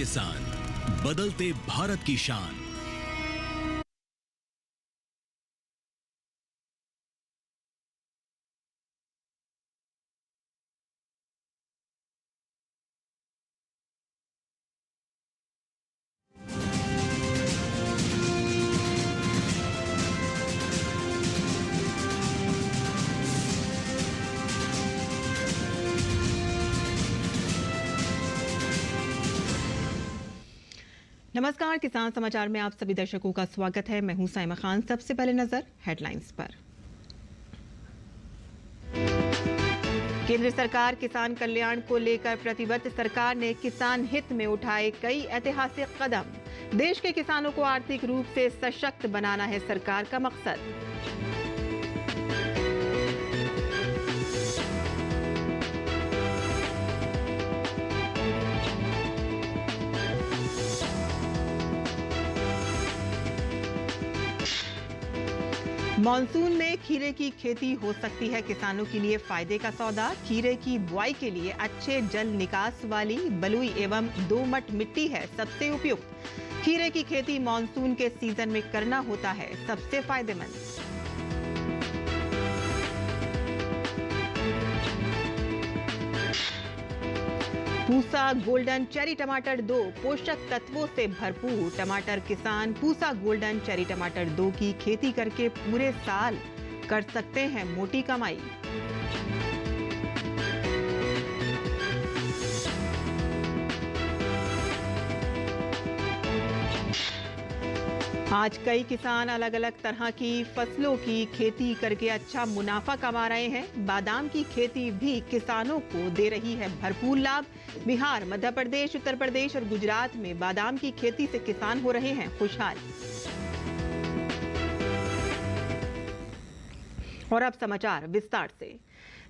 किसान, बदलते भारत की शान। नमस्कार, किसान समाचार में आप सभी दर्शकों का स्वागत है। मैं हूं साइमा खान। सबसे पहले नजर हेडलाइंस पर। केंद्र सरकार किसान कल्याण को लेकर प्रतिबद्ध। सरकार ने किसान हित में उठाए कई ऐतिहासिक कदम। देश के किसानों को आर्थिक रूप से सशक्त बनाना है सरकार का मकसद। मॉनसून में खीरे की खेती हो सकती है किसानों के लिए फायदे का सौदा। खीरे की बुआई के लिए अच्छे जल निकास वाली बलुई एवं दोमट मिट्टी है सबसे उपयुक्त। खीरे की खेती मॉनसून के सीजन में करना होता है सबसे फायदेमंद। पूसा गोल्डन चेरी टमाटर 2 पोषक तत्वों से भरपूर। टमाटर किसान पूसा गोल्डन चेरी टमाटर 2 की खेती करके पूरे साल कर सकते हैं मोटी कमाई। आज कई किसान अलग अलग तरह की फसलों की खेती करके अच्छा मुनाफा कमा रहे हैं। बादाम की खेती भी किसानों को दे रही है भरपूर लाभ। बिहार, मध्य प्रदेश, उत्तर प्रदेश और गुजरात में बादाम की खेती से किसान हो रहे हैं खुशहाल। और अब समाचार विस्तार से।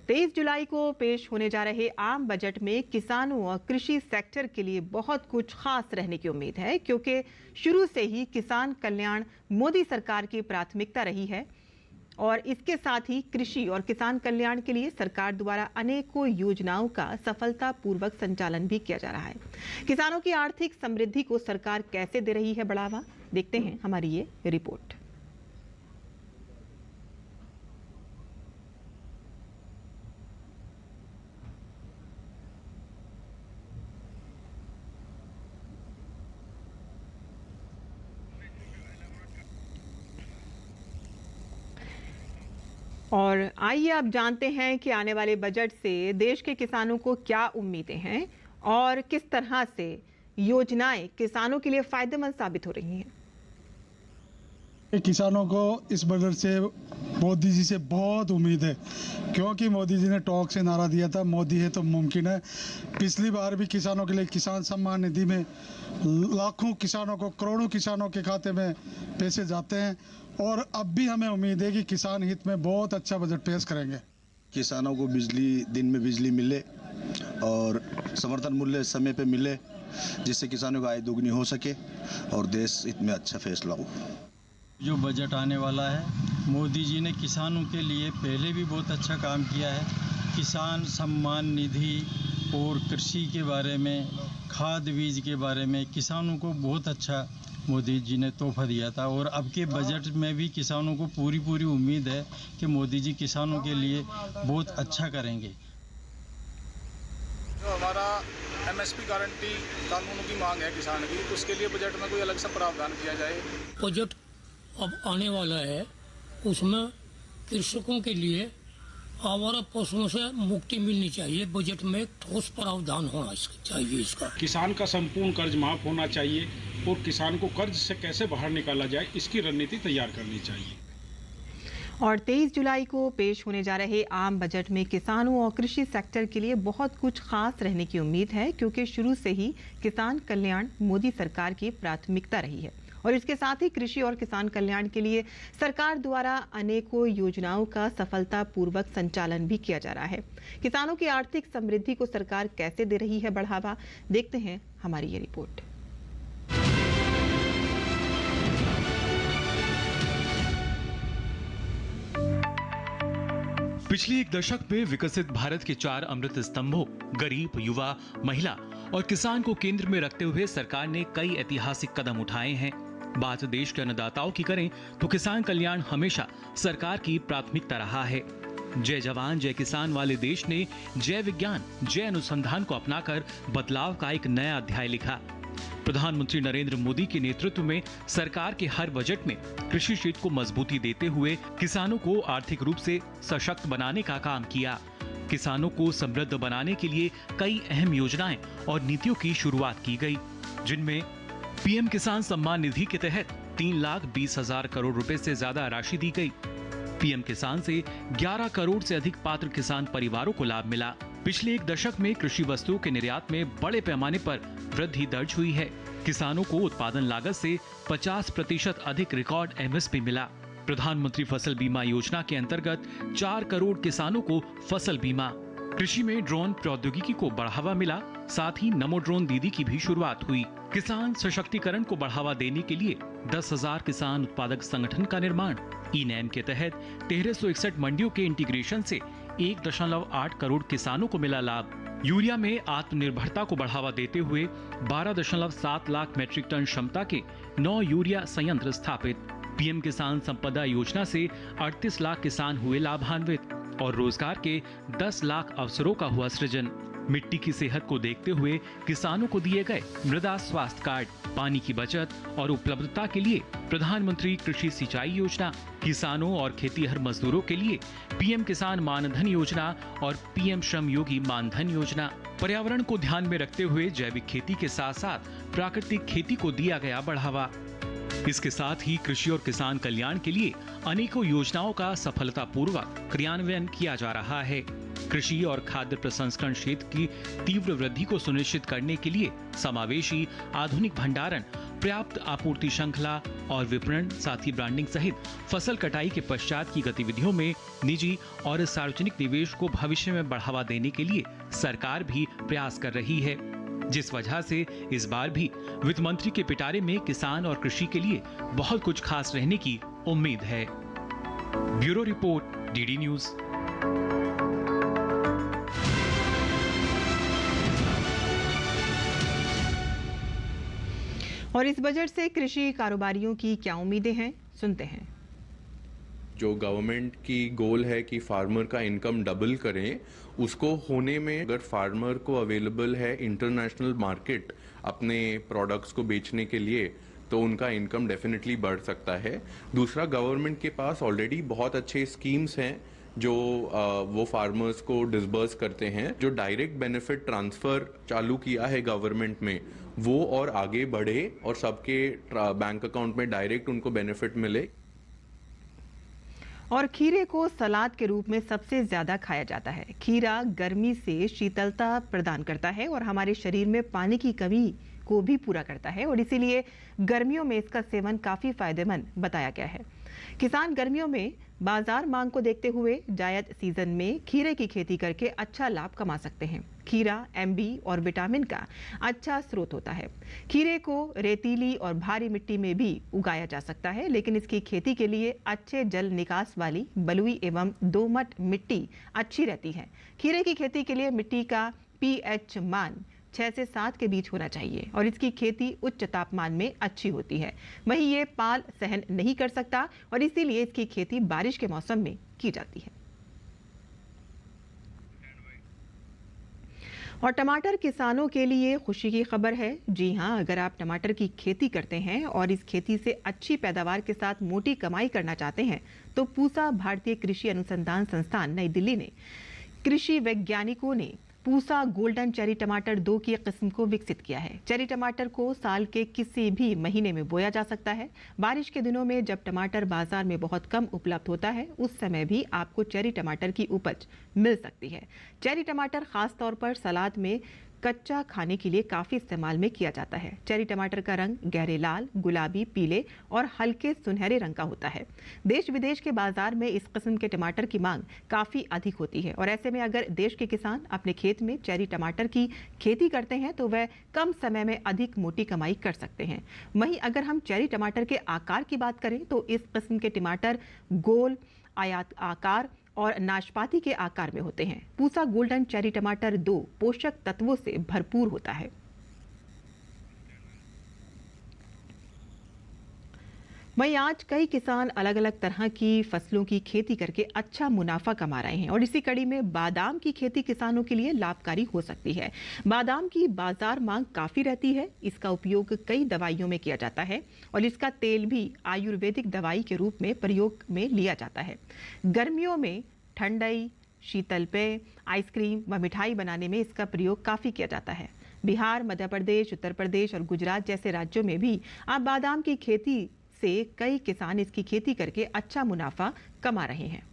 23 जुलाई को पेश होने जा रहे आम बजट में किसानों और कृषि सेक्टर के लिए बहुत कुछ खास रहने की उम्मीद है, क्योंकि शुरू से ही किसान कल्याण मोदी सरकार की प्राथमिकता रही है। और इसके साथ ही कृषि और किसान कल्याण के लिए सरकार द्वारा अनेकों योजनाओं का सफलतापूर्वक संचालन भी किया जा रहा है। किसानों की आर्थिक समृद्धि को सरकार कैसे दे रही है बढ़ावा, देखते हैं हमारी ये रिपोर्ट। और आइए अब जानते हैं कि आने वाले बजट से देश के किसानों को क्या उम्मीदें हैं और किस तरह से योजनाएं किसानों के लिए फायदेमंद साबित हो रही हैं। किसानों को इस बजट से मोदी जी से बहुत उम्मीद है, क्योंकि मोदी जी ने टॉक से नारा दिया था, मोदी है तो मुमकिन है। पिछली बार भी किसानों के लिए किसान सम्मान निधि में लाखों किसानों को, करोड़ों किसानों के खाते में पैसे जाते हैं। और अब भी हमें उम्मीद है कि किसान हित में बहुत अच्छा बजट पेश करेंगे। किसानों को बिजली, दिन में बिजली मिले और समर्थन मूल्य समय पे मिले, जिससे किसानों की आय दोगुनी हो सके और देश हित में अच्छा फैसला हो। जो बजट आने वाला है, मोदी जी ने किसानों के लिए पहले भी बहुत अच्छा काम किया है। किसान सम्मान निधि और कृषि के बारे में, खाद बीज के बारे में किसानों को बहुत अच्छा मोदी जी ने तोहफा दिया था। और अब के बजट में भी किसानों को पूरी उम्मीद है कि मोदी जी किसानों के लिए बहुत अच्छा करेंगे। जो हमारा MSP गारंटी कानूनों की मांग है किसान की, तो उसके लिए बजट में कोई अलग सा प्रावधान किया जाए। बजट अब आने वाला है, उसमें कृषकों के लिए आवारा पशुओं से मुक्ति मिलनी चाहिए। बजट में ठोस प्रावधान होना चाहिए इसका। किसान का संपूर्ण कर्ज माफ होना चाहिए और किसान को कर्ज से कैसे बाहर निकाला जाए, इसकी रणनीति तैयार करनी चाहिए। और 23 जुलाई को पेश होने जा रहे आम बजट में किसानों और कृषि सेक्टर के लिए बहुत कुछ खास रहने की उम्मीद है, क्योंकि शुरू से ही किसान कल्याण मोदी सरकार की प्राथमिकता रही है। और इसके साथ ही कृषि और किसान कल्याण के लिए सरकार द्वारा अनेकों योजनाओं का सफलतापूर्वक संचालन भी किया जा रहा है। किसानों की आर्थिक समृद्धि को सरकार कैसे दे रही है बढ़ावा, देखते हैं हमारी ये रिपोर्ट। पिछले एक दशक में विकसित भारत के 4 अमृत स्तंभों गरीब, युवा, महिला और किसान को केंद्र में रखते हुए सरकार ने कई ऐतिहासिक कदम उठाए हैं। बात देश के अन्नदाताओं की करें तो किसान कल्याण हमेशा सरकार की प्राथमिकता रहा है। जय जवान जय किसान वाले देश ने जय विज्ञान, जय अनुसंधान को अपनाकर बदलाव का एक नया अध्याय लिखा। प्रधानमंत्री नरेंद्र मोदी के नेतृत्व में सरकार के हर बजट में कृषि क्षेत्र को मजबूती देते हुए किसानों को आर्थिक रूप से सशक्त बनाने का काम किया। किसानों को समृद्ध बनाने के लिए कई अहम योजनाएं और नीतियों की शुरुआत की गई, जिनमें पीएम किसान सम्मान निधि के तहत 3,20,000 करोड़ रुपए से ज्यादा राशि दी गई। पीएम किसान से 11 करोड़ से अधिक पात्र किसान परिवारों को लाभ मिला। पिछले एक दशक में कृषि वस्तुओं के निर्यात में बड़े पैमाने पर वृद्धि दर्ज हुई है। किसानों को उत्पादन लागत से 50% अधिक रिकॉर्ड एमएसपी मिला। प्रधानमंत्री फसल बीमा योजना के अंतर्गत 4 करोड़ किसानों को फसल बीमा। कृषि में ड्रोन प्रौद्योगिकी को बढ़ावा मिला, साथ ही नमो ड्रोन दीदी की भी शुरुआत हुई। किसान सशक्तिकरण को बढ़ावा देने के लिए 10,000 किसान उत्पादक संगठन का निर्माण। ई-नैम के तहत 1361 मंडियों के इंटीग्रेशन से 1.8 करोड़ किसानों को मिला लाभ। यूरिया में आत्मनिर्भरता को बढ़ावा देते हुए 12.7 लाख मीट्रिक टन क्षमता के 9 यूरिया संयंत्र स्थापित। पीएम किसान संपदा योजना से 38 लाख किसान हुए लाभान्वित और रोजगार के 10 लाख अवसरों का हुआ सृजन। मिट्टी की सेहत को देखते हुए किसानों को दिए गए मृदा स्वास्थ्य कार्ड। पानी की बचत और उपलब्धता के लिए प्रधानमंत्री कृषि सिंचाई योजना। किसानों और खेतीहर मजदूरों के लिए पीएम किसान मानधन योजना और पीएम श्रम योगी मानधन योजना। पर्यावरण को ध्यान में रखते हुए जैविक खेती के साथ साथ प्राकृतिक खेती को दिया गया बढ़ावा। इसके साथ ही कृषि और किसान कल्याण के लिए अनेकों योजनाओं का सफलतापूर्वक क्रियान्वयन किया जा रहा है। कृषि और खाद्य प्रसंस्करण क्षेत्र की तीव्र वृद्धि को सुनिश्चित करने के लिए समावेशी आधुनिक भंडारण, पर्याप्त आपूर्ति श्रृंखला और विपणन, साथ ही ब्रांडिंग सहित फसल कटाई के पश्चात की गतिविधियों में निजी और सार्वजनिक निवेश को भविष्य में बढ़ावा देने के लिए सरकार भी प्रयास कर रही है, जिस वजह से इस बार भी वित्त मंत्री के पिटारे में किसान और कृषि के लिए बहुत कुछ खास रहने की उम्मीद है। Bureau report, DD news. और इस बजट से कृषि कारोबारियों की क्या उम्मीदें हैं, सुनते हैं। जो गवर्नमेंट की गोल है कि फार्मर का इनकम डबल करें, उसको होने में अगर फार्मर को अवेलेबल है इंटरनेशनल मार्केट अपने प्रोडक्ट्स को बेचने के लिए, तो उनका इनकम डेफिनेटली बढ़ सकता है। दूसरा, गवर्नमेंट के पास ऑलरेडी बहुत अच्छे स्कीम्स हैं जो वो फार्मर्स को डिसबर्स करते हैं। जो डायरेक्ट बेनिफिट ट्रांसफर चालू किया है गवर्नमेंट में, वो और आगे बढ़े और सबके बैंक अकाउंट में डायरेक्ट उनको बेनिफिट मिले। और खीरे को सलाद के रूप में सबसे ज्यादा खाया जाता है। खीरा गर्मी से शीतलता प्रदान करता है और हमारे शरीर में पानी की कमी को भी पूरा करता है, और इसीलिए गर्मियों में इसका सेवन काफी फायदेमंद बताया गया है। किसान गर्मियों में बाजार मांग को देखते हुए जायद सीजन में खीरे की खेती करके अच्छा लाभ कमा सकते हैं। खीरा एमबी और विटामिन का अच्छा स्रोत होता है। खीरे को रेतीली और भारी मिट्टी में भी उगाया जा सकता है, लेकिन इसकी खेती के लिए अच्छे जल निकास वाली बलुई एवं दोमट मिट्टी अच्छी रहती है। खीरे की खेती के लिए मिट्टी का पीएच मान 6 से 7 के बीच होना चाहिए और इसकी खेती उच्च तापमान में अच्छी होती है। वहीं ये पाल सहन नहीं कर सकता और इसीलिए इसकी खेती बारिश के मौसम में की जाती है। और टमाटर किसानों के लिए खुशी की खबर है। जी हां, अगर आप टमाटर की खेती करते हैं और इस खेती से अच्छी पैदावार के साथ मोटी कमाई करना चाहते हैं, तो पूसा भारतीय कृषि अनुसंधान संस्थान नई दिल्ली ने कृषि वैज्ञानिकों ने पूसा गोल्डन चेरी टमाटर 2 की किस्म को विकसित किया है। चेरी टमाटर को साल के किसी भी महीने में बोया जा सकता है। बारिश के दिनों में जब टमाटर बाजार में बहुत कम उपलब्ध होता है, उस समय भी आपको चेरी टमाटर की उपज मिल सकती है। चेरी टमाटर खास तौर पर सलाद में कच्चा खाने के लिए काफी इस्तेमाल में किया जाता है। चेरी टमाटर का रंग गहरे लाल, गुलाबी, पीले और हल्के सुनहरे रंग का होता है। देश विदेश के बाजार में इस किस्म के टमाटर की मांग काफी अधिक होती है और ऐसे में अगर देश के किसान अपने खेत में चेरी टमाटर की खेती करते हैं तो वह कम समय में अधिक मोटी कमाई कर सकते हैं। वहीं अगर हम चेरी टमाटर के आकार की बात करें तो इस किस्म के टमाटर गोल, आयत आकार और नाशपाती के आकार में होते हैं। पूसा गोल्डन चेरी टमाटर 2 पोषक तत्वों से भरपूर होता है। वहीं आज कई किसान अलग अलग तरह की फसलों की खेती करके अच्छा मुनाफा कमा रहे हैं और इसी कड़ी में बादाम की खेती किसानों के लिए लाभकारी हो सकती है। बादाम की बाजार मांग काफी रहती है। इसका उपयोग कई दवाइयों में किया जाता है और इसका तेल भी आयुर्वेदिक दवाई के रूप में प्रयोग में लिया जाता है। गर्मियों में ठंडाई, शीतल पेय, आइसक्रीम व मिठाई बनाने में इसका प्रयोग काफी किया जाता है। बिहार, मध्य प्रदेश, उत्तर प्रदेश और गुजरात जैसे राज्यों में भी अब बादाम की खेती से कई किसान इसकी खेती करके अच्छा मुनाफा कमा रहे हैं।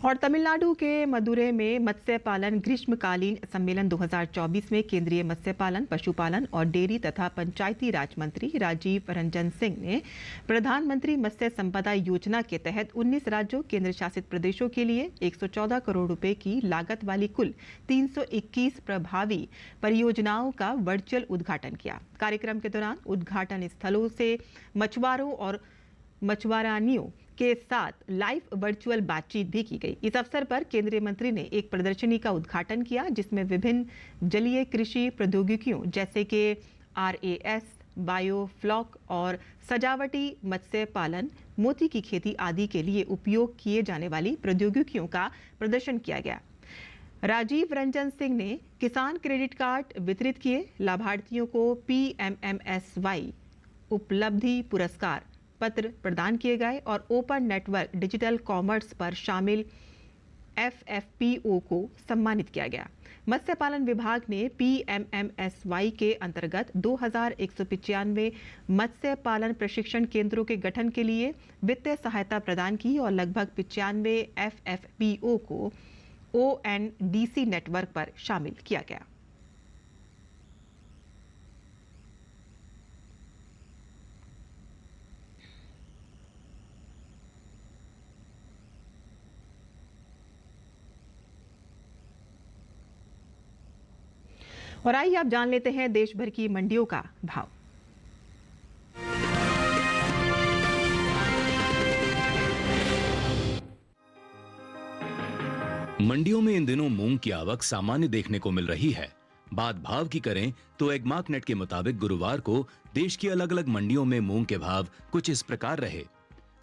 और तमिलनाडु के मदुरै में मत्स्य पालन ग्रीष्मकालीन सम्मेलन 2024 में केंद्रीय मत्स्य पालन, पशुपालन और डेयरी तथा पंचायती राज मंत्री राजीव रंजन सिंह ने प्रधानमंत्री मत्स्य संपदा योजना के तहत 19 राज्यों, केंद्र शासित प्रदेशों के लिए 114 करोड़ रुपए की लागत वाली कुल 321 प्रभावी परियोजनाओं का वर्चुअल उद्घाटन किया। कार्यक्रम के दौरान उद्घाटन स्थलों से मछुआरों और मछुआरानियों के साथ लाइव वर्चुअल बातचीत भी की गई। इस अवसर पर केंद्रीय मंत्री ने एक प्रदर्शनी का उद्घाटन किया जिसमें विभिन्न जलीय कृषि प्रौद्योगिकियों जैसे कि RAS, बायोफ्लॉक और सजावटी मत्स्य पालन, मोती की खेती आदि के लिए उपयोग किए जाने वाली प्रौद्योगिकियों का प्रदर्शन किया गया। राजीव रंजन सिंह ने किसान क्रेडिट कार्ड वितरित किए। लाभार्थियों को PMMSY उपलब्धि पुरस्कार पत्र प्रदान किए गए और ओपन नेटवर्क डिजिटल कॉमर्स पर शामिल FFPO को सम्मानित किया गया। मत्स्य पालन विभाग ने PMMSY के अंतर्गत 2195 मत्स्य पालन प्रशिक्षण केंद्रों के गठन के लिए वित्तीय सहायता प्रदान की और लगभग 95 FFPO को ONDC नेटवर्क पर शामिल किया गया। और आइए आप जान लेते हैं देश भर की मंडियों का भाव। मंडियों में इन दिनों मूंग की आवक सामान्य देखने को मिल रही है। बात भाव की करें तो एगमार्कनेट के मुताबिक गुरुवार को देश की अलग अलग मंडियों में मूंग के भाव कुछ इस प्रकार रहे।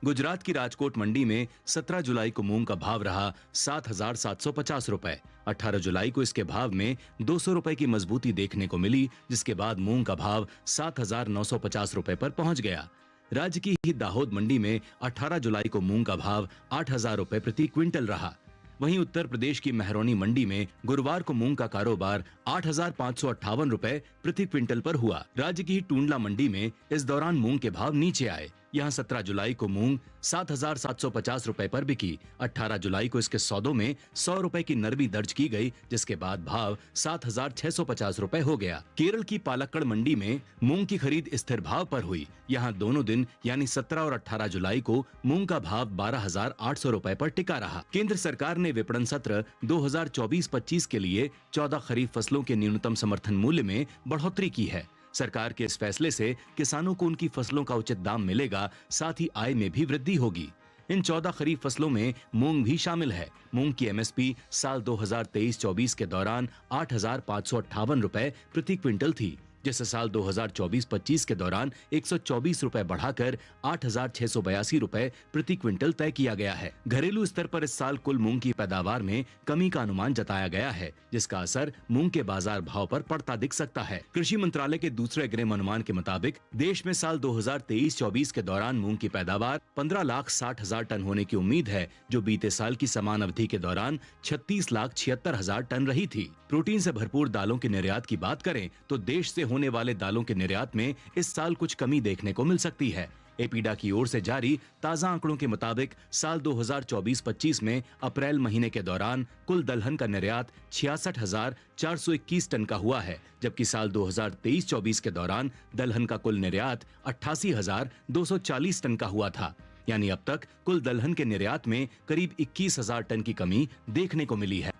गुजरात की राजकोट मंडी में 17 जुलाई को मूंग का भाव रहा 7,750 रुपए। 18 जुलाई को इसके भाव में 200 रुपए की मजबूती देखने को मिली, जिसके बाद मूंग का भाव 7,950 रुपए पर पहुंच गया। राज्य की ही दाहोद मंडी में 18 जुलाई को मूंग का भाव 8,000 रुपए प्रति क्विंटल रहा। वहीं उत्तर प्रदेश की मेहरौनी मंडी में गुरुवार को मूंग का कारोबार 8,558 रुपए प्रति क्विंटल पर हुआ। राज्य की ही टूंडला मंडी में इस दौरान मूंग के भाव नीचे आए। यहाँ 17 जुलाई को मूंग 7,750 रुपए पर बिकी। 18 जुलाई को इसके सौदों में 100 रुपए की नरमी दर्ज की गई, जिसके बाद भाव 7,650 रुपए हो गया। केरल की पालक्कड़ मंडी में मूंग की खरीद स्थिर भाव पर हुई। यहाँ दोनों दिन यानी 17 और 18 जुलाई को मूंग का भाव 12,800 रुपए पर टिका रहा। केंद्र सरकार ने विपणन सत्र 2024-25 के लिए 14 खरीफ फसलों के न्यूनतम समर्थन मूल्य में बढ़ोतरी की है। सरकार के इस फैसले से किसानों को उनकी फसलों का उचित दाम मिलेगा, साथ ही आय में भी वृद्धि होगी। इन 14 खरीफ फसलों में मूंग भी शामिल है। मूंग की MSP साल 2023-24 के दौरान 8,558 रुपए प्रति क्विंटल थी, जिसे साल 2024-25 के दौरान 124 रुपए बढ़ाकर 8,682 रुपए प्रति क्विंटल तय किया गया है। घरेलू स्तर पर इस साल कुल मूंग की पैदावार में कमी का अनुमान जताया गया है, जिसका असर मूंग के बाजार भाव पर पड़ता दिख सकता है। कृषि मंत्रालय के दूसरे अग्रिम अनुमान के मुताबिक देश में साल 2023-24 के दौरान मूंग की पैदावार 15,60,000 टन होने की उम्मीद है, जो बीते साल की समान अवधि के दौरान 36,76,000 टन रही थी। प्रोटीन से भरपूर दालों के निर्यात की बात करें तो देश से होने वाले दालों के निर्यात में इस साल कुछ कमी देखने को मिल सकती है। एपीडा की ओर से जारी ताजा आंकड़ों के मुताबिक साल 2024-25 में अप्रैल महीने के दौरान कुल दलहन का निर्यात 66,421 टन का हुआ है, जबकि साल 2023-24 के दौरान दलहन का कुल निर्यात 88,240 टन का हुआ था। यानी अब तक कुल दलहन के निर्यात में करीब 21,000 टन की कमी देखने को मिली है।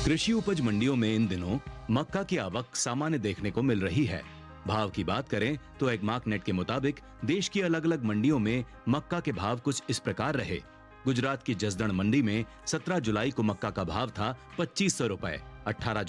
कृषि उपज मंडियों में इन दिनों मक्का की आवक सामान्य देखने को मिल रही है। भाव की बात करें तो एगमार्कनेट के मुताबिक देश की अलग अलग मंडियों में मक्का के भाव कुछ इस प्रकार रहे। गुजरात की जसदण मंडी में 17 जुलाई को मक्का का भाव था 2500 रुपए। 18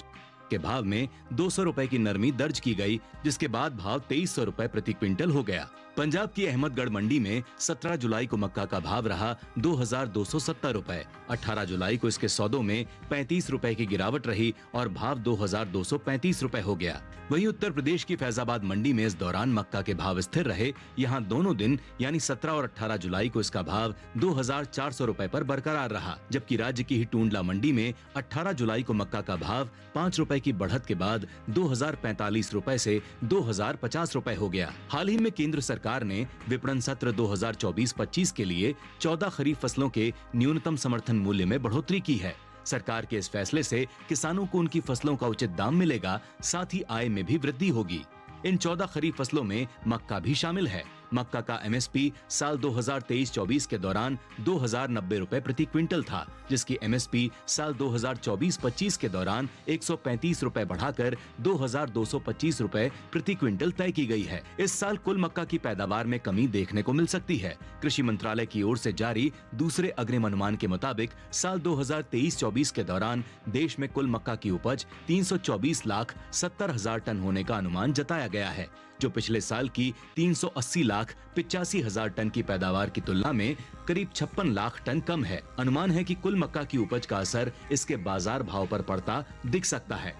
के भाव में 200 रुपए की नरमी दर्ज की गई, जिसके बाद भाव 2300 रुपए प्रति क्विंटल हो गया। पंजाब की अहमदगढ़ मंडी में 17 जुलाई को मक्का का भाव रहा 2270 रुपए। 18 जुलाई को इसके सौदों में 35 रुपए की गिरावट रही और भाव 2235 रुपए हो गया। वहीं उत्तर प्रदेश की फैजाबाद मंडी में इस दौरान मक्का के भाव स्थिर रहे। यहाँ दोनों दिन यानी 17 और 18 जुलाई को इसका भाव 2400 रुपए पर बरकरार रहा, जबकि राज्य की ही टूंडला मंडी में 18 जुलाई को मक्का का भाव 5 रुपए की बढ़त के बाद 2045 रुपए से 2050 रुपए हो गया। हाल ही में केंद्र सरकार ने विपणन सत्र 2024-25 के लिए 14 खरीफ फसलों के न्यूनतम समर्थन मूल्य में बढ़ोतरी की है। सरकार के इस फैसले से किसानों को उनकी फसलों का उचित दाम मिलेगा, साथ ही आय में भी वृद्धि होगी। इन 14 खरीफ फसलों में मक्का भी शामिल है। मक्का का एमएसपी साल 2023-24 के दौरान 2090 रुपए प्रति क्विंटल था, जिसकी एमएसपी साल 2024-25 के दौरान 135 रुपए बढ़ाकर 2225 रुपए प्रति क्विंटल तय की गई है। इस साल कुल मक्का की पैदावार में कमी देखने को मिल सकती है। कृषि मंत्रालय की ओर से जारी दूसरे अग्रिम अनुमान के मुताबिक साल 2023-24 के दौरान देश में कुल मक्का की उपज 324,70,000 टन होने का अनुमान जताया गया है, जो पिछले साल की 380,85,000 टन की पैदावार की तुलना में करीब 56 लाख टन कम है। अनुमान है कि कुल मक्का की उपज का असर इसके बाजार भाव पर पड़ता दिख सकता है।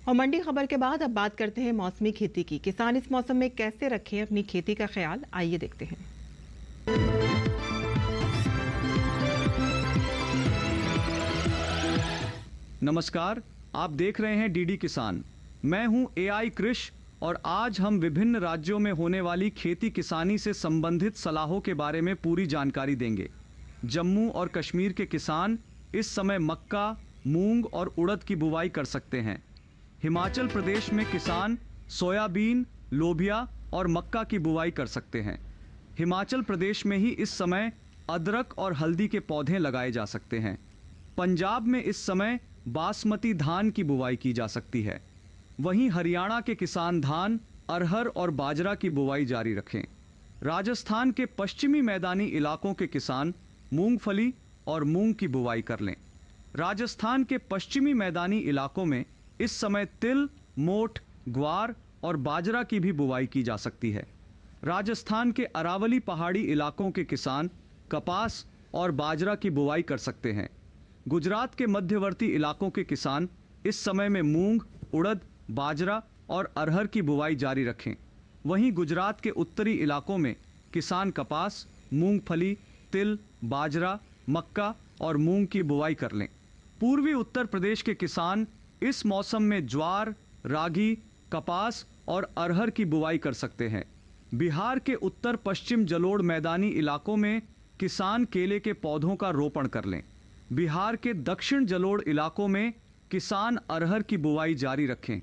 और मंडी खबर के बाद अब बात करते हैं मौसमी खेती की। किसान इस मौसम में कैसे रखें अपनी खेती का ख्याल, आइए देखते हैं। नमस्कार, आप देख रहे हैं डीडी किसान। मैं हूं एआई कृषि और आज हम विभिन्न राज्यों में होने वाली खेती किसानी से संबंधित सलाहों के बारे में पूरी जानकारी देंगे। जम्मू और कश्मीर के किसान इस समय मक्का, मूंग और उड़द की बुवाई कर सकते हैं। हिमाचल प्रदेश में किसान सोयाबीन, लोबिया और मक्का की बुवाई कर सकते हैं। हिमाचल प्रदेश में ही इस समय अदरक और हल्दी के पौधे लगाए जा सकते हैं। पंजाब में इस समय बासमती धान की बुवाई की जा सकती है। वहीं हरियाणा के किसान धान, अरहर और बाजरा की बुवाई जारी रखें। राजस्थान के पश्चिमी मैदानी इलाकों के किसान मूंगफली और मूंग की बुवाई कर लें। राजस्थान के पश्चिमी मैदानी इलाकों में इस समय तिल, मोठ, ग्वार और बाजरा की भी बुवाई की जा सकती है। राजस्थान के अरावली पहाड़ी इलाकों के किसान कपास और बाजरा की बुवाई कर सकते हैं। गुजरात के मध्यवर्ती इलाकों के किसान इस समय में मूंग, उड़द, बाजरा और अरहर की बुवाई जारी रखें। वहीं गुजरात के उत्तरी इलाकों में किसान कपास, मूंगफली, तिल, बाजरा, मक्का और मूंग की बुवाई कर लें। पूर्वी उत्तर प्रदेश के किसान इस मौसम में ज्वार, रागी, कपास और अरहर की बुवाई कर सकते हैं। बिहार के उत्तर पश्चिम जलोढ़ मैदानी इलाकों में किसान केले के पौधों का रोपण कर लें। बिहार के दक्षिण जलोढ़ इलाकों में किसान अरहर की बुवाई जारी रखें।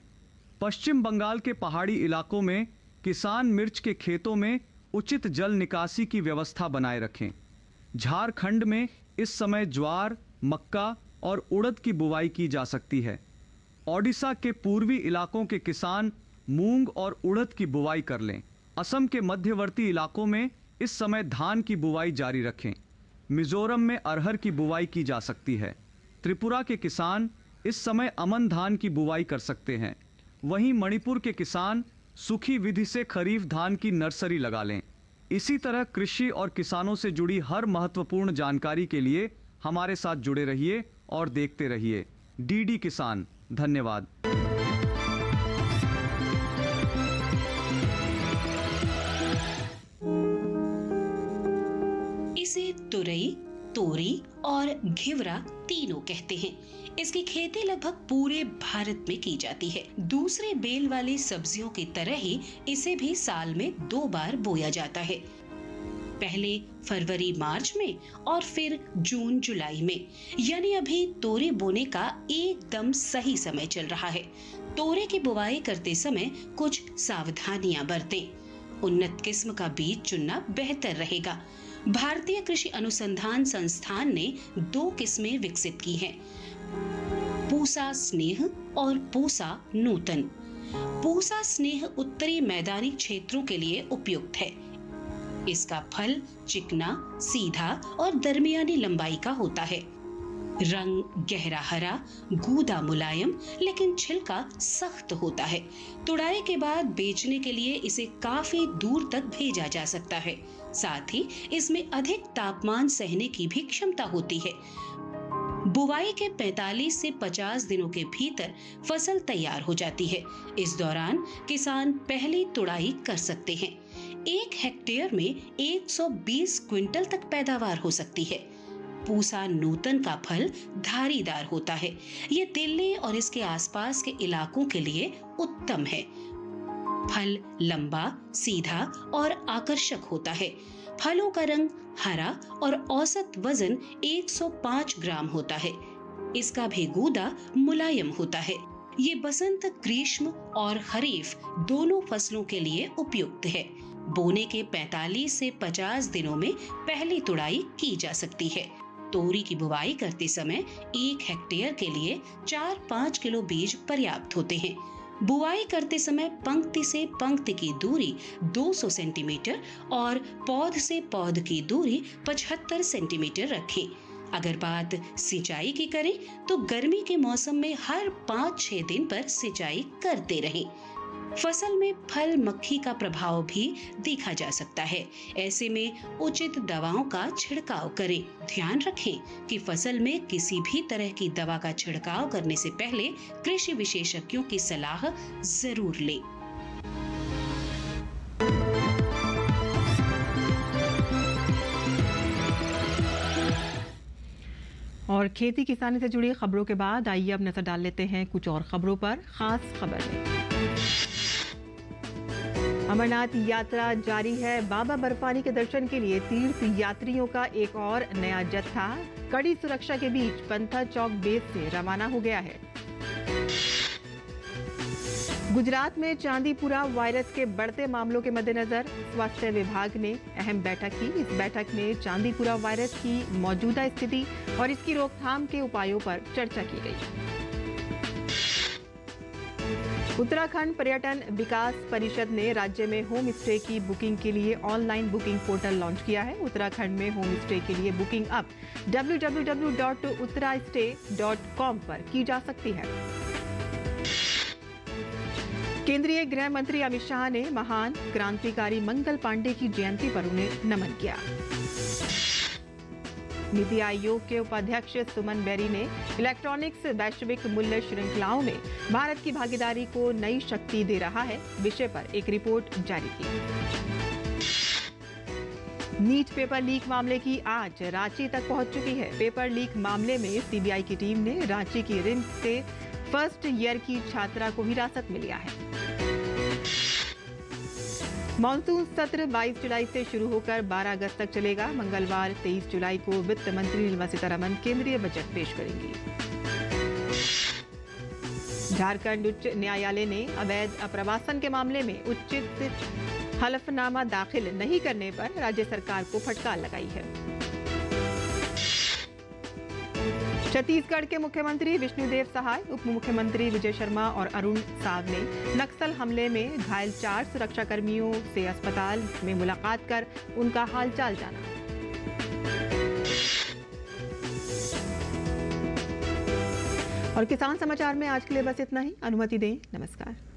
पश्चिम बंगाल के पहाड़ी इलाकों में किसान मिर्च के खेतों में उचित जल निकासी की व्यवस्था बनाए रखें। झारखंड में इस समय ज्वार, मक्का और उड़द की बुवाई की जा सकती है। ओडिशा के पूर्वी इलाकों के किसान मूंग और उड़द की बुवाई कर लें। असम के मध्यवर्ती इलाकों में इस समय धान की बुवाई जारी रखें। मिजोरम में अरहर की बुवाई की जा सकती है। त्रिपुरा के किसान इस समय अमन धान की बुवाई कर सकते हैं। वहीं मणिपुर के किसान सूखी विधि से खरीफ धान की नर्सरी लगा लें। इसी तरह कृषि और किसानों से जुड़ी हर महत्वपूर्ण जानकारी के लिए हमारे साथ जुड़े रहिए और देखते रहिए डीडी किसान। धन्यवाद। इसे तुरई, तोरी और घिवरा तीनों कहते हैं। इसकी खेती लगभग पूरे भारत में की जाती है। दूसरे बेल वाली सब्जियों की तरह ही इसे भी साल में 2 बार बोया जाता है, पहले फरवरी मार्च में और फिर जून जुलाई में। यानी अभी तोरी बोने का एकदम सही समय चल रहा है। तोरे की बुवाई करते समय कुछ सावधानियां बरतें। उन्नत किस्म का बीज चुनना बेहतर रहेगा। भारतीय कृषि अनुसंधान संस्थान ने 2 किस्में विकसित की हैं, पूसा स्नेह और पूसा नूतन। पूसा स्नेह उत्तरी मैदानी क्षेत्रों के लिए उपयुक्त है। इसका फल चिकना, सीधा और दरमियानी लंबाई का होता है। रंग गहरा हरा, गूदा मुलायम, लेकिन छिलका सख्त होता है। तुड़ाई के बाद बेचने के लिए इसे काफी दूर तक भेजा जा सकता है। साथ ही इसमें अधिक तापमान सहने की भी क्षमता होती है। बुवाई के 45 से 50 दिनों के भीतर फसल तैयार हो जाती है। इस दौरान किसान पहली तुड़ाई कर सकते हैं। 1 हेक्टेयर में 120 क्विंटल तक पैदावार हो सकती है। पूसा नूतन का फल धारीदार होता है। ये दिल्ली और इसके आसपास के इलाकों के लिए उत्तम है। फल लंबा, सीधा और आकर्षक होता है। फलों का रंग हरा और औसत वजन 105 ग्राम होता है। इसका भी गूदा मुलायम होता है। ये बसंत, ग्रीष्म और खरीफ दोनों फसलों के लिए उपयुक्त है। बोने के 45 से 50 दिनों में पहली तुड़ाई की जा सकती है। तोरी की बुवाई करते समय 1 हेक्टेयर के लिए 4-5 किलो बीज पर्याप्त होते हैं। बुआई करते समय पंक्ति से पंक्ति की दूरी 200 सेंटीमीटर और पौध से पौध की दूरी 75 सेंटीमीटर रखें। अगर बात सिंचाई की करें तो गर्मी के मौसम में हर 5-6 दिन पर सिंचाई करते रहें। फसल में फल मक्खी का प्रभाव भी देखा जा सकता है। ऐसे में उचित दवाओं का छिड़काव करें। ध्यान रखें कि फसल में किसी भी तरह की दवा का छिड़काव करने से पहले कृषि विशेषज्ञों की सलाह जरूर लें। और खेती किसानी से जुड़ी खबरों के बाद आइए अब नजर डाल लेते हैं कुछ और खबरों पर। खास खबर में अमरनाथ यात्रा जारी है। बाबा बर्फानी के दर्शन के लिए तीर्थ यात्रियों का एक और नया जत्था कड़ी सुरक्षा के बीच पंथा चौक बेस से रवाना हो गया है। गुजरात में चांदीपुरा वायरस के बढ़ते मामलों के मद्देनजर स्वास्थ्य विभाग ने अहम बैठक की। इस बैठक में चांदीपुरा वायरस की मौजूदा स्थिति और इसकी रोकथाम के उपायों पर चर्चा की गई। उत्तराखंड पर्यटन विकास परिषद ने राज्य में होम स्टे की बुकिंग के लिए ऑनलाइन बुकिंग पोर्टल लॉन्च किया है। उत्तराखंड में होम स्टे के लिए बुकिंग अब www.uttarastay.com पर की जा सकती है। केंद्रीय गृह मंत्री अमित शाह ने महान क्रांतिकारी मंगल पांडे की जयंती पर उन्हें नमन किया। नीति आयोग के उपाध्यक्ष सुमन बेरी ने इलेक्ट्रॉनिक्स वैश्विक मूल्य श्रृंखलाओं में भारत की भागीदारी को नई शक्ति दे रहा है विषय पर एक रिपोर्ट जारी की। नीट पेपर लीक मामले की आज रांची तक पहुंच चुकी है। पेपर लीक मामले में सीबीआई की टीम ने रांची की रिम्स से फर्स्ट ईयर की छात्रा को हिरासत में लिया है। मॉनसून सत्र 22 जुलाई से शुरू होकर 12 अगस्त तक चलेगा। मंगलवार 23 जुलाई को वित्त मंत्री निर्मला सीतारमण केंद्रीय बजट पेश करेंगी। झारखंड उच्च न्यायालय ने अवैध अप्रवासन के मामले में उचित हलफनामा दाखिल नहीं करने पर राज्य सरकार को फटकार लगाई है। छत्तीसगढ़ के मुख्यमंत्री विष्णुदेव सहाय, उप मुख्यमंत्री विजय शर्मा और अरुण साव ने नक्सल हमले में घायल 4 सुरक्षाकर्मियों से अस्पताल में मुलाकात कर उनका हालचाल जाना। और किसान समाचार में आज के लिए बस इतना ही। अनुमति दें। नमस्कार।